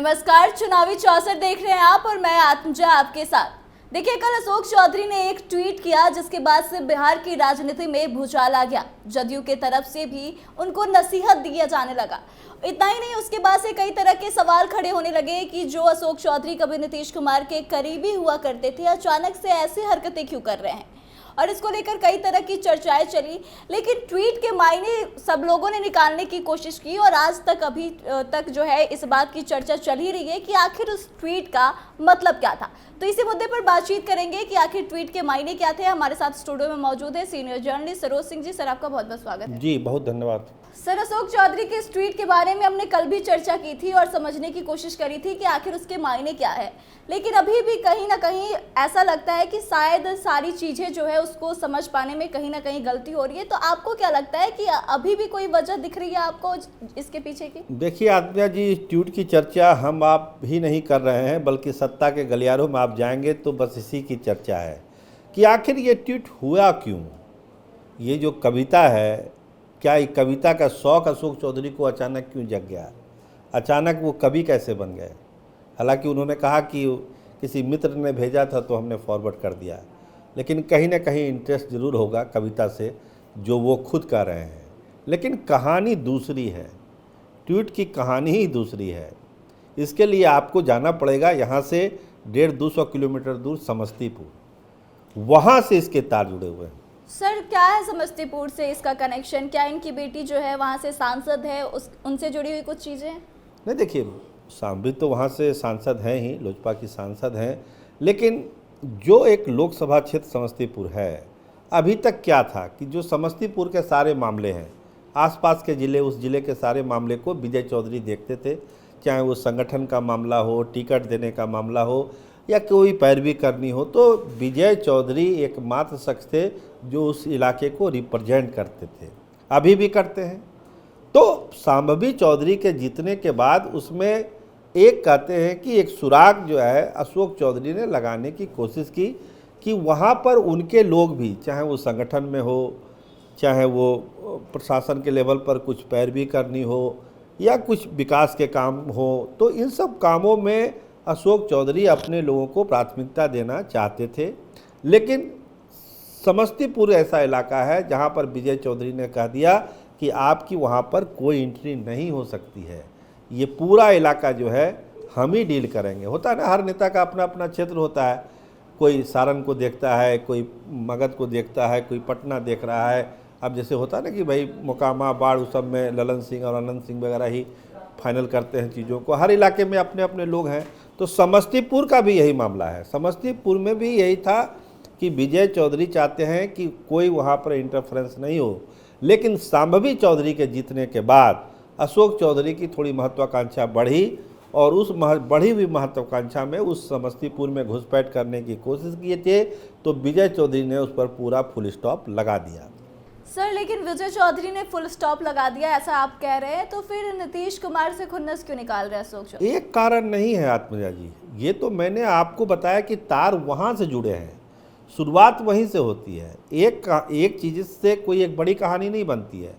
नमस्कार, चुनावी चौसर देख रहे हैं आप और मैं आत्मजा आपके साथ। देखिए, कल अशोक चौधरी ने एक ट्वीट किया जिसके बाद से बिहार की राजनीति में भूचाल आ गया। जदयू के तरफ से भी उनको नसीहत दिया जाने लगा। इतना ही नहीं, उसके बाद से कई तरह के सवाल खड़े होने लगे कि जो अशोक चौधरी कभी नीतीश कुमार के करीबी हुआ करते थे, अचानक से ऐसी हरकतें क्यों कर रहे हैं। और इसको लेकर कई तरह की चर्चाएं चली, लेकिन ट्वीट के मायने सब लोगों ने निकालने की कोशिश की और आज तक अभी तक जो है इस बात की चर्चा चल ही रही है कि आखिर उस ट्वीट का मतलब क्या था। तो इसी मुद्दे पर बातचीत करेंगे कि आखिर ट्वीट के मायने क्या थे। हमारे साथ स्टूडियो में मौजूद है senior journalist Saroj Singh ji. Sir, आपका बहुत बहुत स्वागत है। जी, बहुत धन्यवाद। सर, अशोक चौधरी के इस ट्वीट के बारे में हमने कल भी चर्चा की थी और समझने की कोशिश करी थी कि आखिर उसके मायने क्या है, लेकिन अभी भी कहीं ना कहीं ऐसा लगता है कि शायद सारी चीजें जो है उसको समझ पाने में कहीं ना कहीं गलती हो रही है। तो आपको क्या लगता है कि अभी भी कोई वजह दिख रही है आपको इसके पीछे की? देखिए आत्मा जी, इस ट्वीट की चर्चा हम आप भी नहीं कर रहे हैं, बल्कि सत्ता के गलियारों में आप जाएंगे तो बस इसी की चर्चा है कि आखिर ये ट्वीट हुआ क्यों। ये जो कविता है, क्या ये कविता का शौक अशोक चौधरी को अचानक क्यों जग गया, अचानक वो कवि कैसे बन गए। हालांकि उन्होंने कहा कि किसी मित्र ने भेजा था तो हमने फॉरवर्ड कर दिया, लेकिन कहीं ना कहीं इंटरेस्ट ज़रूर होगा कविता से, जो वो खुद कर रहे हैं। लेकिन कहानी दूसरी है, ट्वीट की कहानी ही दूसरी है। इसके लिए आपको जाना पड़ेगा यहाँ से 150-200 किलोमीटर दूर समस्तीपुर, वहाँ से इसके तार जुड़े हुए हैं। सर, क्या है समस्तीपुर से इसका कनेक्शन? क्या इनकी बेटी जो है वहाँ से सांसद है, उनसे जुड़ी हुई कुछ चीज़ें? नहीं, देखिए, सांबी तो वहाँ से सांसद हैं ही, लोजपा की सांसद हैं, लेकिन जो एक लोकसभा क्षेत्र समस्तीपुर है, अभी तक क्या था कि जो समस्तीपुर के सारे मामले हैं, आसपास के ज़िले, उस ज़िले के सारे मामले को विजय चौधरी देखते थे। चाहे वो संगठन का मामला हो, टिकट देने का मामला हो या कोई पैरवी करनी हो, तो विजय चौधरी एकमात्र शख्स थे जो उस इलाके को रिप्रेजेंट करते थे, अभी भी करते हैं। तो सांबवी चौधरी के जीतने के बाद उसमें एक कहते हैं कि एक सुराग जो है अशोक चौधरी ने लगाने की कोशिश की कि वहाँ पर उनके लोग भी, चाहे वो संगठन में हो, चाहे वो प्रशासन के लेवल पर कुछ पैरवी करनी हो या कुछ विकास के काम हो, तो इन सब कामों में अशोक चौधरी अपने लोगों को प्राथमिकता देना चाहते थे। लेकिन समस्तीपुर ऐसा इलाका है जहाँ पर विजय चौधरी ने कह दिया कि आपकी वहाँ पर कोई एंट्री नहीं हो सकती है, ये पूरा इलाका जो है हम ही डील करेंगे। होता है ना, हर नेता का अपना अपना क्षेत्र होता है, कोई सारण को देखता है, कोई मगध को देखता है, कोई पटना देख रहा है। अब जैसे होता है ना कि भाई मोकामा, बाढ़, उस सब में ललन सिंह और अनंत सिंह वगैरह ही फाइनल करते हैं चीज़ों को। हर इलाके में अपने अपने लोग हैं, तो समस्तीपुर का भी यही मामला है। समस्तीपुर में भी यही था कि विजय चौधरी चाहते हैं कि कोई वहाँ पर इंटरफेरेंस नहीं हो, लेकिन सांबवी चौधरी के जीतने के बाद अशोक चौधरी की थोड़ी महत्वाकांक्षा बढ़ी और उस बढ़ी हुई महत्वाकांक्षा में उस समस्तीपुर में घुसपैठ करने की कोशिश किए थे, तो विजय चौधरी ने उस पर पूरा फुल स्टॉप लगा दिया। सर, लेकिन विजय चौधरी ने फुल स्टॉप लगा दिया ऐसा आप कह रहे हैं, तो फिर नीतीश कुमार से खुन्नस क्यों निकाल रहे हैं अशोक चौधरी? एक कारण नहीं है आत्मजा जी, ये तो मैंने आपको बताया कि तार वहाँ से जुड़े हैं, शुरुआत वहीं से होती है। एक चीज़ से कोई एक बड़ी कहानी नहीं बनती है।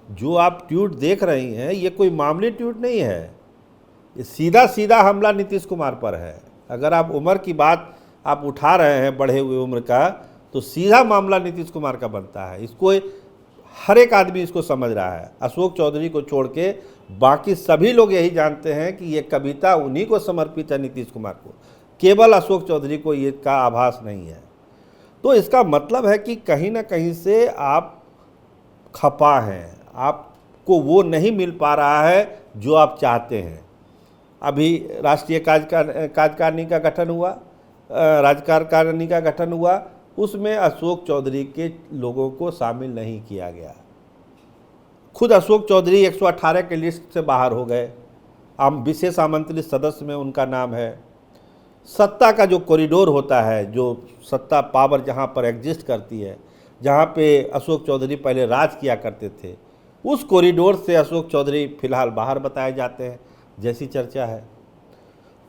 जो आप ट्वीट देख रही हैं, ये कोई मामूली ट्वीट नहीं है, ये सीधा सीधा हमला नीतीश कुमार पर है। अगर आप उम्र की बात आप उठा रहे हैं, बढ़े हुए उम्र का, तो सीधा मामला नीतीश कुमार का बनता है। इसको हर एक आदमी इसको समझ रहा है, अशोक चौधरी को छोड़ के बाकी सभी लोग यही जानते हैं कि ये कविता उन्हीं को समर्पित है, नीतीश कुमार को, केवल अशोक चौधरी को ये का आभास नहीं है। तो इसका मतलब है कि कहीं ना कहीं से आप खपा हैं, आपको वो नहीं मिल पा रहा है जो आप चाहते हैं। अभी राष्ट्रीय कार्यकारिणी का गठन हुआ, राज्यकारिणी का गठन हुआ, उसमें अशोक चौधरी के लोगों को शामिल नहीं किया गया। खुद अशोक चौधरी 118 के लिस्ट से बाहर हो गए। विशेष आमंत्रित सदस्य में उनका नाम है। सत्ता का जो कॉरिडोर होता है, जो सत्ता पावर जहां पर एग्जिस्ट करती है, जहां पे अशोक चौधरी पहले राज किया करते थे, उस कॉरिडोर से अशोक चौधरी फिलहाल बाहर बताए जाते हैं जैसी चर्चा है।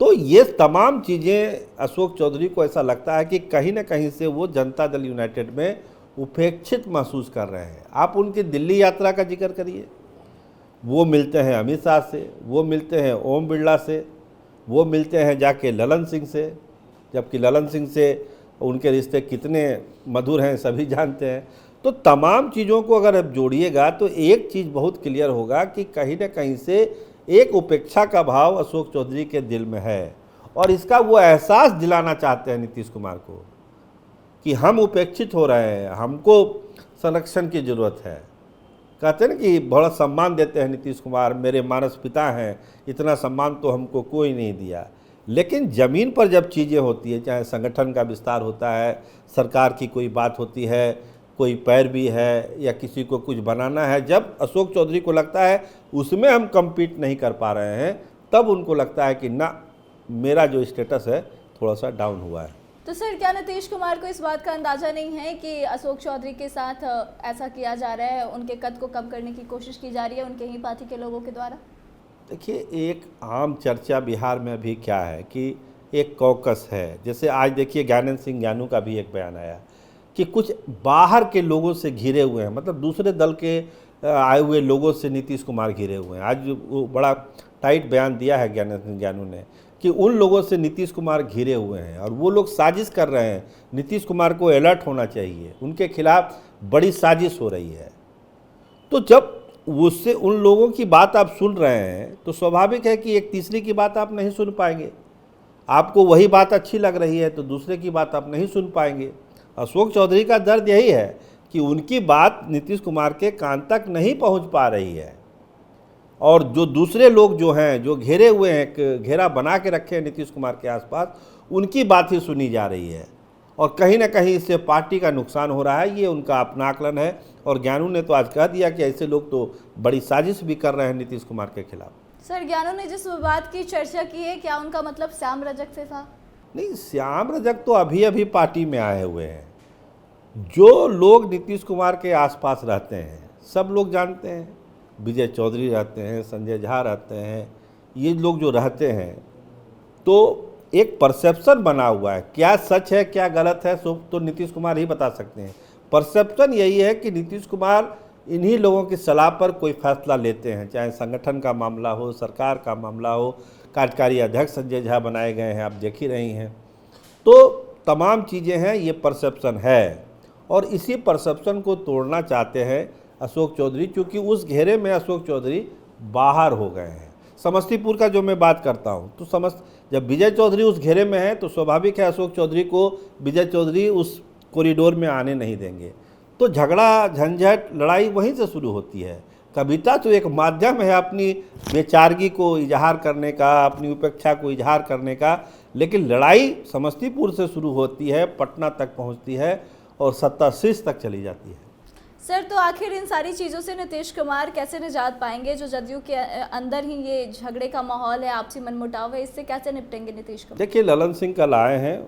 तो ये तमाम चीज़ें अशोक चौधरी को ऐसा लगता है कि कहीं ना कहीं से वो जनता दल यूनाइटेड में उपेक्षित महसूस कर रहे हैं। आप उनकी दिल्ली यात्रा का जिक्र करिए, वो मिलते हैं अमित शाह से, वो मिलते हैं ओम बिरला से, वो मिलते हैं जाके ललन सिंह से, जबकि ललन सिंह से उनके रिश्ते कितने मधुर हैं सभी जानते हैं। तो तमाम चीज़ों को अगर आप जोड़िएगा तो एक चीज़ बहुत क्लियर होगा कि कहीं ना कहीं से एक उपेक्षा का भाव अशोक चौधरी के दिल में है, और इसका वो एहसास दिलाना चाहते हैं नीतीश कुमार को कि हम उपेक्षित हो रहे हैं, हमको संरक्षण की ज़रूरत है। कहते हैं ना कि बड़ा सम्मान देते हैं नीतीश कुमार, मेरे मानस पिता हैं, इतना सम्मान तो हमको कोई नहीं दिया। लेकिन ज़मीन पर जब चीज़ें होती है, चाहे संगठन का विस्तार होता है, सरकार की कोई बात होती है, कोई पैरवी है या किसी को कुछ बनाना है, जब अशोक चौधरी को लगता है उसमें हम कम्पीट नहीं कर पा रहे हैं, तब उनको लगता है कि ना, मेरा जो स्टेटस है थोड़ा सा डाउन हुआ है। तो सर, क्या नीतीश कुमार को इस बात का अंदाजा नहीं है कि अशोक चौधरी के साथ ऐसा किया जा रहा है, उनके कद को कम करने की कोशिश की जा रही है उनके ही पार्टी के लोगों के द्वारा? देखिए, एक आम चर्चा बिहार में अभी क्या है कि एक कॉकस है। जैसे आज देखिए ज्ञानेंद्र सिंह ज्ञानू का भी एक बयान आया कि कुछ बाहर के लोगों से घिरे हुए हैं, मतलब दूसरे दल के आए हुए लोगों से नीतीश कुमार घिरे हुए हैं। आज वो बड़ा टाइट बयान दिया है ज्ञानेंद्र सिंह ज्ञानू ने कि उन लोगों से नीतीश कुमार घिरे हुए हैं और वो लोग साजिश कर रहे हैं, नीतीश कुमार को अलर्ट होना चाहिए, उनके खिलाफ बड़ी साजिश हो रही है। तो जब उससे उन लोगों की बात आप सुन रहे हैं तो स्वाभाविक है कि एक तीसरी की बात आप नहीं सुन पाएंगे। आपको वही बात अच्छी लग रही है तो दूसरे की बात आप नहीं सुन पाएंगे। अशोक चौधरी का दर्द यही है कि उनकी बात नीतीश कुमार के कान तक नहीं पहुंच पा रही है, और जो दूसरे लोग जो हैं, जो घेरे हुए हैं, घेरा बना के रखे हैं नीतीश कुमार के आसपास, उनकी बात ही सुनी जा रही है, और कहीं ना कहीं इससे पार्टी का नुकसान हो रहा है। ये उनका अपना आकलन है, और ज्ञानू ने तो आज कह दिया कि ऐसे लोग तो बड़ी साजिश भी कर रहे हैं नीतीश कुमार के खिलाफ। सर, ज्ञानू ने जिस बात की चर्चा की है, क्या उनका मतलब श्याम रजक से था? नहीं, श्याम रजक तो अभी अभी पार्टी में आए हुए हैं। जो लोग नीतीश कुमार के आसपास रहते हैं सब लोग जानते हैं, विजय चौधरी रहते हैं, संजय झा रहते हैं, ये लोग जो रहते हैं, तो एक परसेप्शन बना हुआ है। क्या सच है क्या गलत है सब तो नीतीश कुमार ही बता सकते हैं। परसेप्शन यही है कि नीतीश कुमार इन्हीं लोगों की सलाह पर कोई फैसला लेते हैं, चाहे संगठन का मामला हो, सरकार का मामला हो। कार्यकारी अध्यक्ष संजय झा बनाए गए हैं, आप देख ही रही हैं। तो तमाम चीज़ें हैं, ये परसेप्शन है, और इसी परसेप्शन को तोड़ना चाहते हैं अशोक चौधरी, क्योंकि उस घेरे में अशोक चौधरी बाहर हो गए हैं। समस्तीपुर का जो मैं बात करता हूँ, तो जब विजय चौधरी उस घेरे में है तो स्वाभाविक है अशोक चौधरी को विजय चौधरी उस कॉरिडोर में आने नहीं देंगे। तो झगड़ा, झंझट, लड़ाई वहीं से शुरू होती है। कविता तो एक माध्यम है अपनी बेचारगी को इजहार करने का, अपनी उपेक्षा को इजहार करने का, लेकिन लड़ाई समस्तीपुर से शुरू होती है, पटना तक पहुंचती है और सत्ता शीर्ष तक चली जाती है। सर, तो आखिर इन सारी चीज़ों से नीतीश कुमार कैसे निजात पाएंगे? जो जदयू के अंदर ही ये झगड़े का माहौल है, आपसी मनमुटाव है, इससे कैसे निपटेंगे नीतीश कुमार? देखिए, ललन सिंह कल आए हैं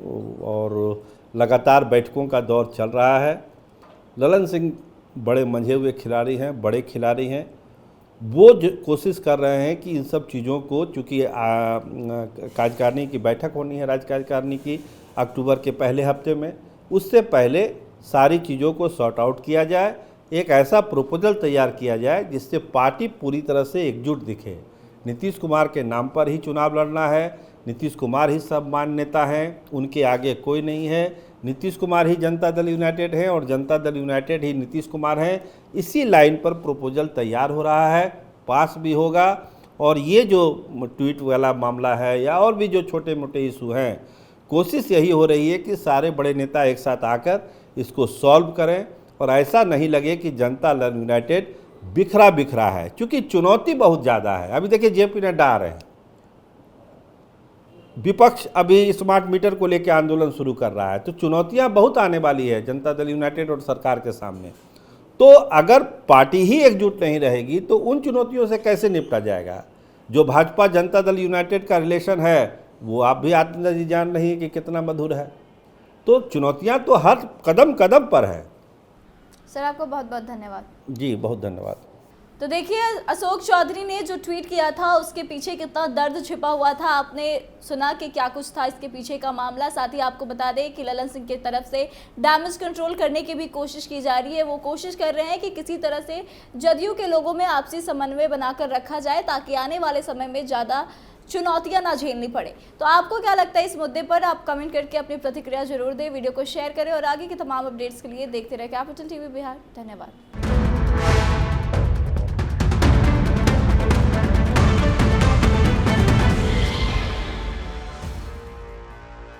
और लगातार बैठकों का दौर चल रहा है। ललन सिंह बड़े मंझे हुए खिलाड़ी हैं, बड़े खिलाड़ी हैं। वो कोशिश कर रहे हैं कि इन सब चीज़ों को, चूँकि कार्यकारिणी की बैठक होनी है, राज्य कार्यकारिणी की, अक्टूबर के पहले हफ्ते में, उससे पहले सारी चीज़ों को सॉर्ट आउट किया जाए, एक ऐसा प्रपोजल तैयार किया जाए जिससे पार्टी पूरी तरह से एकजुट दिखे। नीतीश कुमार के नाम पर ही चुनाव लड़ना है, नीतीश कुमार ही सर्वमान्य नेता हैं, उनके आगे कोई नहीं है। नीतीश कुमार ही जनता दल यूनाइटेड है और जनता दल यूनाइटेड ही नीतीश कुमार हैं। इसी लाइन पर प्रपोजल तैयार हो रहा है, पास भी होगा। और ये जो ट्वीट वाला मामला है या और भी जो छोटे मोटे इशू हैं, कोशिश यही हो रही है कि सारे बड़े नेता एक साथ आकर इसको सॉल्व करें, और ऐसा नहीं लगे कि जनता दल यूनाइटेड बिखरा बिखरा है, क्योंकि चुनौती बहुत ज़्यादा है। अभी देखिए जेपी नड्डा आ रहे हैं, विपक्ष अभी स्मार्ट मीटर को लेकर आंदोलन शुरू कर रहा है, तो चुनौतियां बहुत आने वाली है जनता दल यूनाइटेड और सरकार के सामने। तो अगर पार्टी ही एकजुट नहीं रहेगी तो उन चुनौतियों से कैसे निपटा जाएगा? जो भाजपा जनता दल यूनाइटेड का रिलेशन है वो आप भी आत्मदाजी जान रही है कि कितना मधुर है। तो चुनौतियां तो हर कदम कदम पर है। सर, आपको बहुत बहुत धन्यवाद। जी, बहुत धन्यवाद। तो देखिए अशोक चौधरी ने जो ट्वीट किया था उसके पीछे कितना दर्द छिपा हुआ था, आपने सुना कि क्या कुछ था इसके पीछे का मामला। साथ ही आपको बता दें कि ललन सिंह की तरफ से डैमेज कंट्रोल करने की भी कोशिश की जा रही है। वो कोशिश कर रहे हैं कि किसी तरह से जदयू के लोगों में आपसी समन्वय बनाकर रखा जाए ताकि आने वाले समय में ज़्यादा चुनौतियां ना झेलनी पड़े। तो आपको क्या लगता है इस मुद्दे पर? आप कमेंट करके अपनी प्रतिक्रिया जरूर दें, वीडियो को शेयर करें और आगे की तमाम अपडेट्स के लिए देखते रहे कैपिटल टीवी बिहार। धन्यवाद।